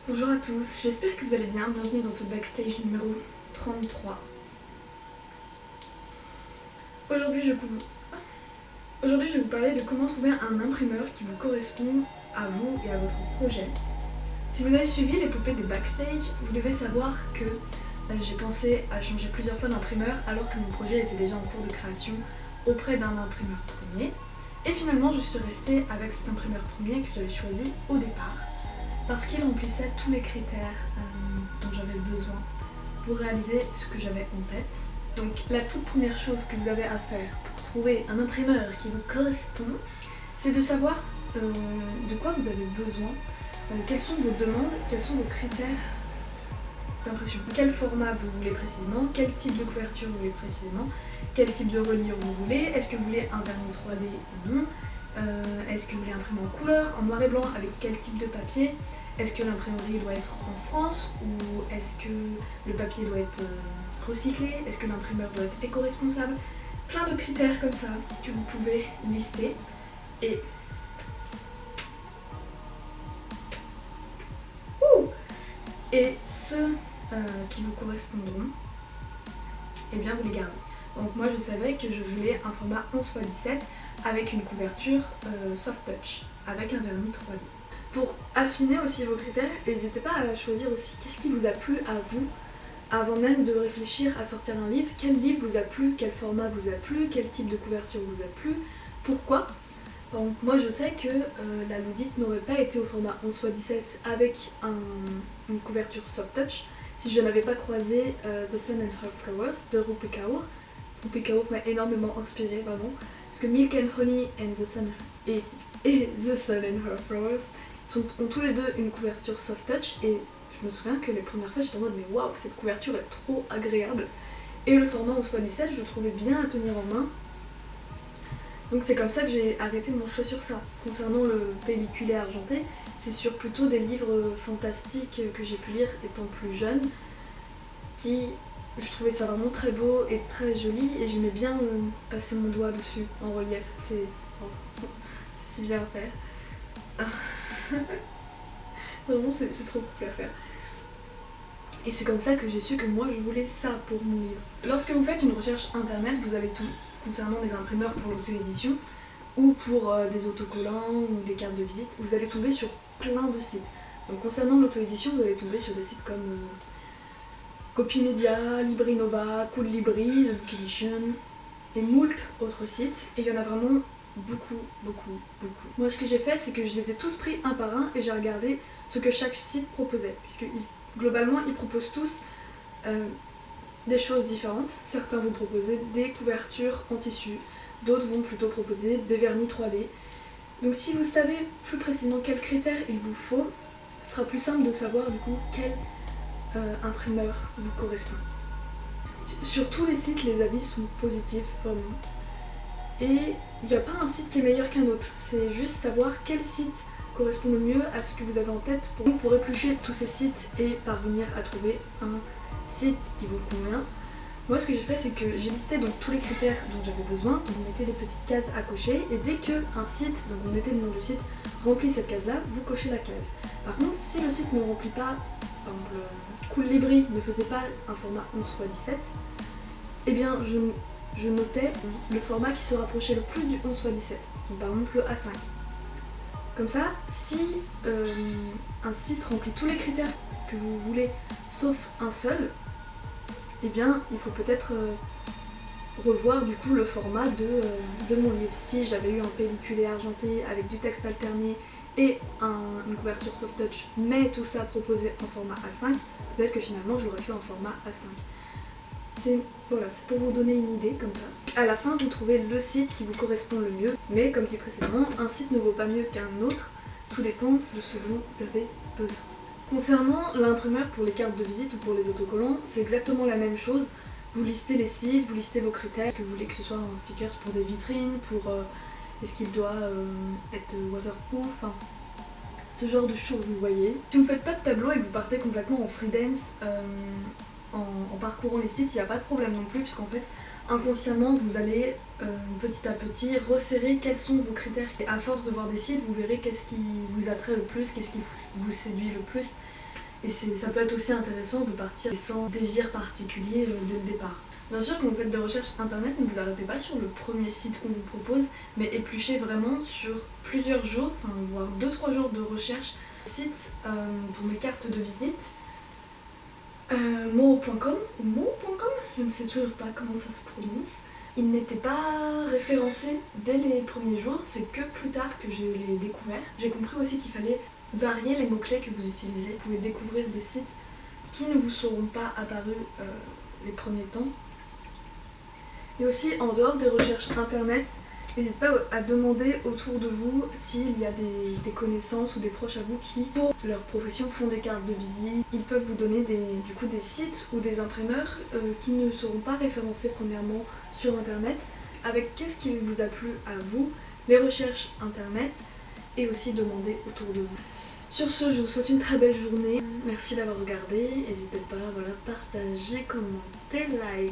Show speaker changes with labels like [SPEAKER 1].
[SPEAKER 1] Bonjour à tous, j'espère que vous allez bien. Bienvenue dans ce backstage numéro 33. Aujourd'hui, je vais vous parler de comment trouver un imprimeur qui vous correspond à vous et à votre projet. Si vous avez suivi l'épopée des backstage, vous devez savoir que j'ai pensé à changer plusieurs fois d'imprimeur alors que mon projet était déjà en cours de création auprès d'un imprimeur premier. Et finalement, je suis restée avec cet imprimeur premier que j'avais choisi au départ, parce qu'il remplissait tous les critères dont j'avais besoin pour réaliser ce que j'avais en tête. Donc la toute première chose que vous avez à faire pour trouver un imprimeur qui vous correspond, c'est de savoir de quoi vous avez besoin, quelles sont vos demandes, quels sont vos critères d'impression. Quel format vous voulez précisément, quel type de couverture vous voulez précisément, quel type de reliure vous voulez, est-ce que vous voulez un vernis 3D ou non, est-ce que vous voulez imprimer en couleur, en noir et blanc, avec quel type de papier, est-ce que l'imprimerie doit être en France ou est-ce que le papier doit être recyclé, est-ce que l'imprimeur doit être éco-responsable, plein de critères comme ça que vous pouvez lister et ceux qui vous correspondront, et bien vous les gardez. Donc moi je savais que je voulais un format 11x17 avec une couverture soft touch, avec un vernis 3D. Pour affiner aussi vos critères, n'hésitez pas à choisir aussi qu'est-ce qui vous a plu à vous, avant même de réfléchir à sortir un livre. Quel livre vous a plu, quel format vous a plu, quel type de couverture vous a plu, pourquoi. Donc moi je sais que la Ludite n'aurait pas été au format 11x17 avec une couverture soft touch si je n'avais pas croisé The Sun and Her Flowers de Rupi Kaur. Rupi Kaur m'a énormément inspirée, vraiment, parce que Milk and Honey and The Sun et The Sun and Her Flowers ont tous les deux une couverture soft touch, et je me souviens que les premières fois j'étais en mode mais waouh, cette couverture est trop agréable. Et le format 11x17 je le trouvais bien à tenir en main. Donc c'est comme ça que j'ai arrêté mon choix sur ça. Concernant le pelliculé argenté, c'est sur plutôt des livres fantastiques que j'ai pu lire étant plus jeune, je trouvais ça vraiment très beau et très joli, et j'aimais bien passer mon doigt dessus en relief. C'est si bien à faire. Ah. Vraiment c'est trop cool à faire. Et c'est comme ça que j'ai su que moi je voulais ça pour mon livre. Lorsque vous faites une recherche internet, vous avez tout concernant les imprimeurs pour l'auto-édition ou pour des autocollants ou des cartes de visite. Vous allez tomber sur plein de sites. Donc concernant l'auto-édition, vous allez tomber sur des sites comme Copymedia, Librinova, Cool Libri, The Book Edition et moult autres sites. Et il y en a vraiment beaucoup. Moi ce que j'ai fait, c'est que je les ai tous pris un par un et j'ai regardé ce que chaque site proposait, puisque globalement ils proposent tous des choses différentes. Certains vont proposer des couvertures en tissu, d'autres vont plutôt proposer des vernis 3D. Donc si vous savez plus précisément quels critères il vous faut, ce sera plus simple de savoir du coup quel imprimeur vous correspond. Sur tous les sites, les avis sont positifs, vraiment. Et il n'y a pas un site qui est meilleur qu'un autre, c'est juste savoir quel site correspond le mieux à ce que vous avez en tête pour éplucher tous ces sites et parvenir à trouver un site qui vous convient. Moi ce que j'ai fait, c'est que j'ai listé donc tous les critères dont j'avais besoin, donc vous mettez des petites cases à cocher, et dès qu'un site, donc vous mettez le nom du site, remplit cette case là, vous cochez la case. Par contre si le site ne remplit pas, par exemple Cool Libri ne faisait pas un format 11x17, eh bien je notais le format qui se rapprochait le plus du 11x17, donc par exemple le A5. Comme ça, si un site remplit tous les critères que vous voulez, sauf un seul, eh bien il faut peut-être revoir du coup le format de mon livre. Si j'avais eu un pelliculé argenté avec du texte alterné et une couverture soft touch, mais tout ça proposé en format A5, peut-être que finalement je l'aurais fait en format A5. Voilà, c'est pour vous donner une idée comme ça. À la fin, vous trouvez le site qui vous correspond le mieux, mais comme dit précédemment, un site ne vaut pas mieux qu'un autre, tout dépend de ce dont vous avez besoin. Concernant l'imprimeur pour les cartes de visite ou pour les autocollants, c'est exactement la même chose. Vous listez les sites, vous listez vos critères, est-ce que vous voulez que ce soit un sticker pour des vitrines, est-ce qu'il doit être waterproof, enfin, ce genre de choses, vous voyez. Si vous ne faites pas de tableau et que vous partez complètement en free dance, en parcourant les sites, il n'y a pas de problème non plus, puisqu'en fait inconsciemment vous allez petit à petit resserrer quels sont vos critères. Et à force de voir des sites, vous verrez qu'est-ce qui vous attrait le plus, qu'est-ce qui vous séduit le plus. Et ça peut être aussi intéressant de partir sans désir particulier dès le départ. Bien sûr, quand vous faites des recherches internet, ne vous arrêtez pas sur le premier site qu'on vous propose, mais épluchez vraiment sur plusieurs jours, voire 2-3 jours de recherche. Site pour mes cartes de visite, mo.com ou mo.com, je ne sais toujours pas comment ça se prononce. Il n'était pas référencé dès les premiers jours, c'est que plus tard que je l'ai découvert. J'ai compris aussi qu'il fallait varier les mots-clés que vous utilisez. Vous pouvez découvrir des sites qui ne vous seront pas apparus les premiers temps. Et aussi, en dehors des recherches internet, n'hésitez pas à demander autour de vous s'il y a des connaissances ou des proches à vous qui, pour leur profession, font des cartes de visite. Ils peuvent vous donner des sites ou des imprimeurs qui ne seront pas référencés premièrement sur internet, avec qu'est-ce qui vous a plu à vous, les recherches internet, et aussi demander autour de vous. Sur ce, je vous souhaite une très belle journée. Merci d'avoir regardé. N'hésitez pas à partager, commenter, liker.